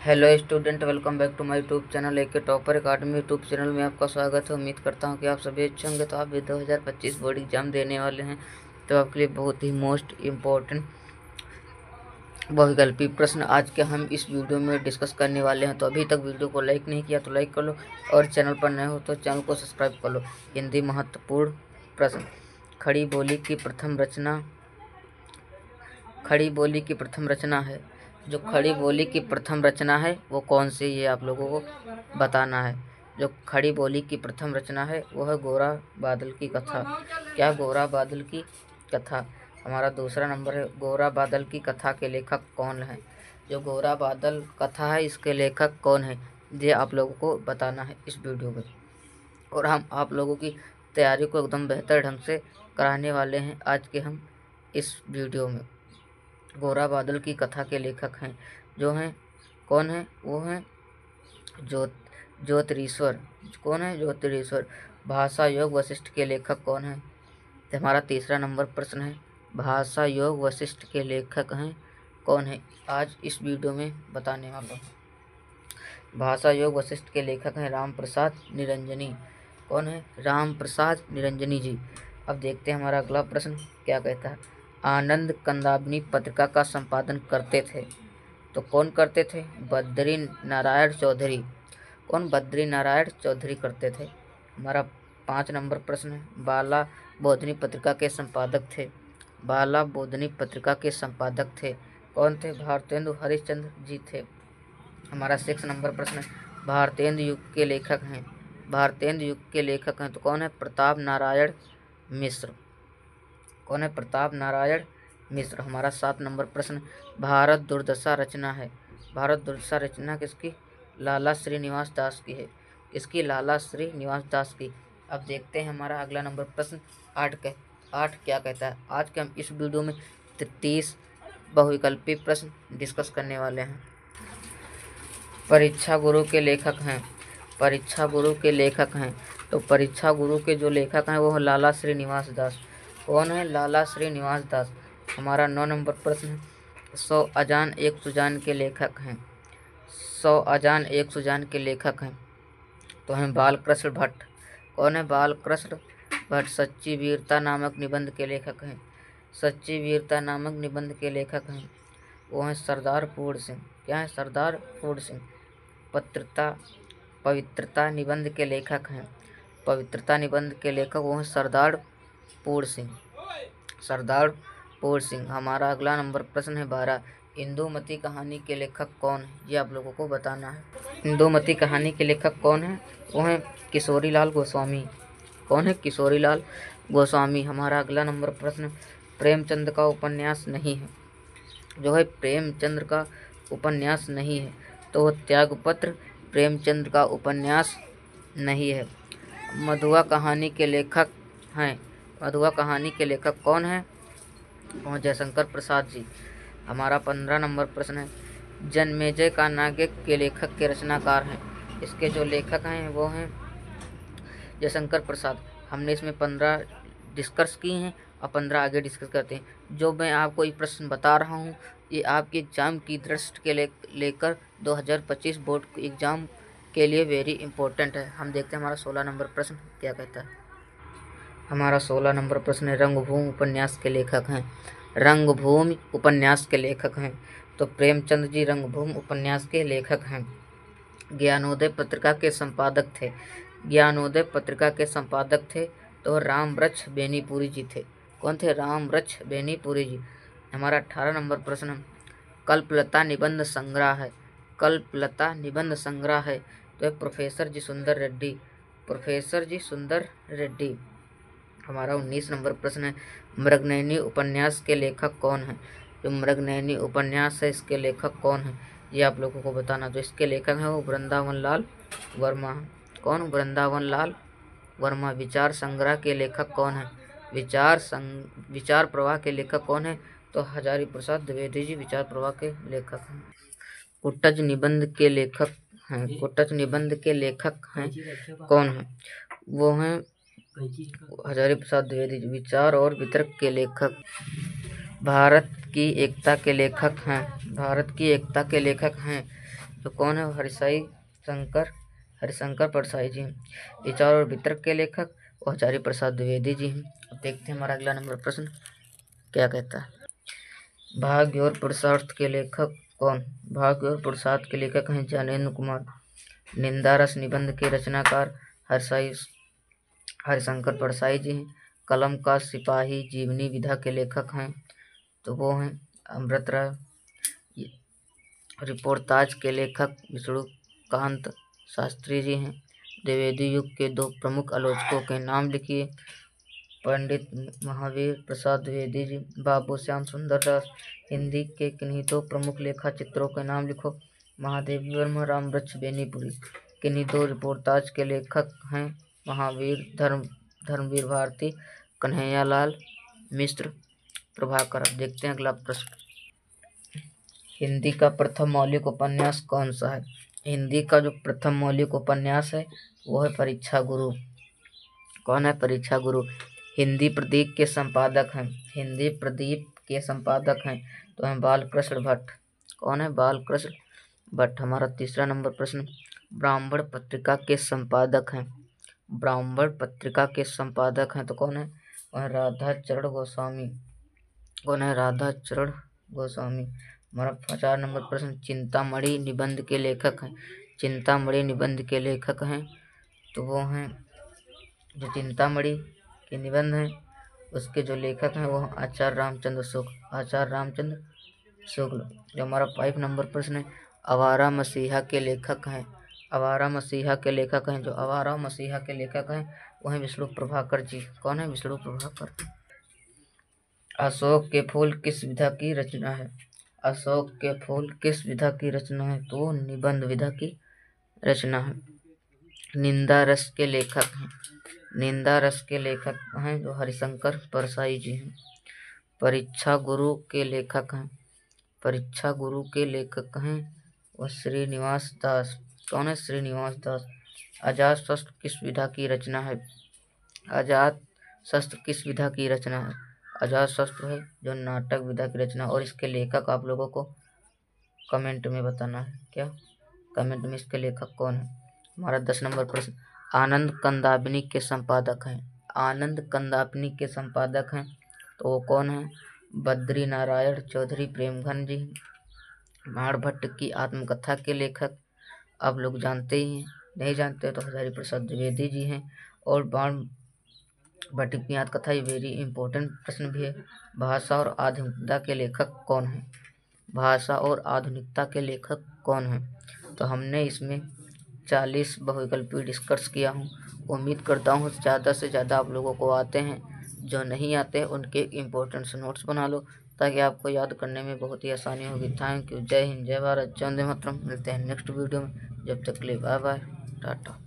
Hello student, welcome back to my YouTube channel AK Topper Academy YouTube channel में आपका स्वागत है। उम्मीद करता हूं कि आप सभी अच्छे होंगे। तो आप भी 2025 बोर्ड एग्जाम देने वाले हैं, तो आपके लिए बहुत ही मोस्ट इम्पोर्टेंट बहुविकल्पी प्रश्न आज के हम इस वीडियो में डिस्कस करने वाले हैं। तो अभी तक वीडियो को लाइक नहीं किया तो लाइक कर लो, और चैनल पर नए हो तो चैनल को सब्सक्राइब कर लो। हिंदी महत्वपूर्ण प्रश्न। खड़ी बोली की प्रथम रचना है। जो खड़ी बोली की प्रथम रचना है वो कौन सी, ये आप लोगों को बताना है। जो खड़ी बोली की प्रथम रचना है वो है गोरा बादल की कथा। क्या गोरा बादल की कथा। हमारा दूसरा नंबर है, गोरा बादल की कथा के लेखक कौन है। जो गोरा बादल कथा है इसके लेखक कौन है, ये आप लोगों को बताना है इस वीडियो में। और हम आप लोगों की तैयारी को एकदम बेहतर ढंग से कराने वाले हैं आज के हम इस वीडियो में। गोरा बादल की कथा के लेखक हैं जो हैं कौन है, वो हैं ज्योतिरीश्वर। कौन है? ज्योतिरीश्वर। भाषा योग वशिष्ठ के लेखक कौन है। तो हमारा तीसरा नंबर प्रश्न है, भाषा योग वशिष्ठ के लेखक हैं कौन है, आज इस वीडियो में बताने वाला हूँ। भाषा योग वशिष्ठ के लेखक हैं राम प्रसाद निरंजनी। कौन है? राम प्रसाद निरंजनी जी। अब देखते हैं हमारा अगला प्रश्न क्या कहता है। आनंद कंदाबनी पत्रिका का संपादन करते थे, तो कौन करते थे? बद्री नारायण चौधरी। कौन? बद्री नारायण चौधरी करते थे। हमारा 5 नंबर प्रश्न है, बाला बोधनी पत्रिका के संपादक थे। बाला बोधनी पत्रिका के संपादक थे कौन थे? भारतेंदु हरिश्चंद्र जी थे। हमारा 6 नंबर प्रश्न है, भारतेंदु युग के लेखक हैं। भारतेंदु युग के लेखक हैं तो कौन है? प्रताप नारायण मिश्र। कौन है? प्रताप नारायण मिश्र। हमारा 7 नंबर प्रश्न, भारत दुर्दशा रचना है। भारत दुर्दशा रचना किसकी? लाला श्रीनिवास दास की है। किसकी? लाला श्रीनिवास दास की। अब देखते हैं हमारा अगला नंबर प्रश्न 8 क्या कहता है। आज के हम इस वीडियो में 30 बहुविकल्पी प्रश्न डिस्कस करने वाले हैं। परीक्षा गुरु के लेखक हैं। परीक्षा गुरु के लेखक हैं तो परीक्षा गुरु के जो लेखक हैं वो है लाला श्रीनिवास दास। कौन है? लाला श्रीनिवास दास। हमारा 9 नंबर प्रश्न है, 100 अजान एक सुजान के लेखक हैं। 100 अजान एक सुजान के लेखक हैं तो हैं बालकृष्ण भट्ट। कौन है? बालकृष्ण भट्ट। सच्ची वीरता नामक निबंध के लेखक हैं। सच्ची वीरता नामक निबंध के लेखक हैं वो हैं सरदार पूर्ण सिंह। क्या है? सरदार पूर्ण सिंह। पवित्रता निबंध के लेखक हैं। पवित्रता निबंध के लेखक वो हैं सरदार पूर्ण सिंह। सरदार पूर्ण सिंह। हमारा अगला नंबर प्रश्न है 12, इंदुमती कहानी के लेखक कौन है, ये आप लोगों को बताना है। इंदुमती कहानी के लेखक कौन है? वो हैं किशोरीलाल गोस्वामी। कौन है? किशोरीलाल गोस्वामी। हमारा अगला नंबर प्रश्न, प्रेमचंद का उपन्यास नहीं है। जो है प्रेमचंद्र का उपन्यास नहीं है तो वो त्यागपत्र प्रेमचंद्र का उपन्यास नहीं है। मधुआ कहानी के लेखक हैं। मधुआ कहानी के लेखक कौन है? वो जयशंकर प्रसाद जी। हमारा 15 नंबर प्रश्न है, जन्मेजय का नाटक के लेखक के रचनाकार हैं। इसके जो लेखक हैं वो हैं जयशंकर प्रसाद। हमने इसमें 15 डिस्कस की हैं और 15 आगे डिस्कस करते हैं। जो मैं आपको ये प्रश्न बता रहा हूँ ये आपके एग्ज़ाम की दृष्टि के लेकर 2025 बोर्ड एग्ज़ाम के लिए वेरी इंपॉर्टेंट है। हम देखते हैं हमारा 16 नंबर प्रश्न क्या कहता है। हमारा 16 नंबर प्रश्न है, रंगभूमि उपन्यास के लेखक हैं। रंगभूमि उपन्यास के लेखक हैं तो प्रेमचंद जी रंगभूमि उपन्यास के लेखक हैं। ज्ञानोदय पत्रिका के संपादक थे। ज्ञानोदय पत्रिका के संपादक थे तो रामवृक्ष बेनीपुरी जी थे। कौन थे? रामवृक्ष बेनीपुरी जी। हमारा 18 नंबर प्रश्न, कल्पलता निबंध संग्रह है। कल्पलता निबंध संग्रह है तो प्रोफेसर जी सुंदर रेड्डी। प्रोफेसर जी सुंदर रेड्डी। हमारा 19 नंबर प्रश्न है, मृगनयनी उपन्यास के लेखक कौन है। जो मृगनयनी उपन्यास है इसके लेखक कौन है, ये आप लोगों को बताना। जो इसके लेखक हैं वो वृंदावन लाल वर्मा। कौन? वृंदावन लाल वर्मा। विचार संग्रह के लेखक कौन है? विचार प्रवाह के लेखक कौन है तो हजारी प्रसाद द्विवेदी जी विचार प्रवाह के लेखक हैं। कुटज निबंध के लेखक हैं। कुटज निबंध के लेखक हैं कौन है? वो हैं हजारी प्रसाद द्विवेदी जी। विचार और वितर्क के लेखक। भारत की एकता के लेखक हैं। भारत की एकता के लेखक हैं जो कौन है? हरिशंकर परसाई जी हैं। विचार और वितर्क के लेखक आचार्य प्रसाद द्विवेदी जी हैं। अब देखते हैं हमारा अगला नंबर प्रश्न क्या कहता है। भाग्य और पुरुषार्थ के लेखक कौन? भाग्य और पुरुषार्थ के लेखक हैं ज्ञानेंद्र कुमार। निंदारस निबंध के रचनाकार हरिशंकर परसाई जी हैं। कलम का सिपाही जीवनी विधा के लेखक हैं तो वो हैं अमृत राय। रिपोर्ताज के लेखक विष्णुकांत शास्त्री जी हैं। द्विवेदी युग के दो प्रमुख आलोचकों के नाम लिखिए। पंडित महावीर प्रसाद द्विवेदी जी, बाबू श्याम सुंदर दास। हिंदी के किन्हीं दो प्रमुख लेखा चित्रों के नाम लिखो। महादेवी वर्मा, राम वृक्ष बेनीपुरी। किन्हीं दो रिपोर्ताज के लेखक हैं महावीर धर्मवीर भारती, कन्हैयालाल मिश्र, प्रभाकर। अब देखते हैं अगला प्रश्न। हिंदी का प्रथम मौलिक उपन्यास कौन सा है? हिंदी का जो प्रथम मौलिक उपन्यास है वो है परीक्षा गुरु। कौन है? परीक्षा गुरु। हिंदी प्रदीप के संपादक हैं। हिंदी प्रदीप के संपादक हैं तो हैं बालकृष्ण भट्ट। कौन है? बालकृष्ण भट्ट। हमारा तीसरा नंबर प्रश्न। ब्राह्मण पत्रिका के संपादक हैं। ब्राह्मण पत्रिका के संपादक हैं तो कौन है? वह राधाचरण गोस्वामी। कौन है? राधाचरण गोस्वामी। हमारा 4 नंबर प्रश्न। चिंतामणि निबंध के लेखक हैं। चिंतामणि निबंध के लेखक हैं तो वो हैं जो चिंतामणि के निबंध हैं उसके जो लेखक हैं वो आचार्य रामचंद्र शुक्ल। आचार्य रामचंद्र शुक्ल। जो हमारा 5 नंबर प्रश्न है। आवारा मसीहा के लेखक हैं। आवारा मसीहा के लेखक हैं जो आवारा मसीहा के लेखक हैं वो हैं विष्णु प्रभाकर जी। कौन है? विष्णु प्रभाकर। अशोक के फूल किस विधा की रचना है? अशोक के फूल किस विधा की रचना है तो निबंध विधा की रचना है। निंदा रस के लेखक हैं। निंदा रस के लेखक हैं जो हरिशंकर परसाई जी हैं। परीक्षा गुरु के लेखक हैं। परीक्षा गुरु के लेखक हैं वह श्रीनिवास दास। कौन है? श्रीनिवास दास। अजात शस्त्र किस विधा की रचना है? अजात शस्त्र किस विधा की रचना है? अजात शस्त्र है जो नाटक विधा की रचना। और इसके लेखक आप लोगों को कमेंट में बताना है। क्या? कमेंट में इसके लेखक कौन है। हमारा 10 नंबर प्रश्न। आनंद कंदाकिनी के संपादक हैं। आनंद कंदाकिनी के संपादक हैं तो वो कौन है? बद्री नारायण चौधरी प्रेमघन जी। बाण भट्ट की आत्मकथा के लेखक आप लोग जानते ही हैं, नहीं जानते तो हजारी प्रसाद द्विवेदी जी हैं। और बाण भट्ट की आत्मकथा ये वेरी इंपॉर्टेंट प्रश्न भी है। भाषा और आधुनिकता के लेखक कौन है? भाषा और आधुनिकता के लेखक कौन है? तो हमने इसमें 40 बहुविकल्पीय डिस्कस किया हूँ। उम्मीद करता हूँ ज़्यादा से ज़्यादा आप लोगों को आते हैं। जो नहीं आते उनके इम्पोर्टेंट नोट्स बना लो ताकि आपको याद करने में बहुत ही आसानी होगी। Thank you. जय हिंद, जय भारत, वंदे मातरम। मिलते हैं नेक्स्ट वीडियो में। जब तक के लिए बाय बाय, टाटा।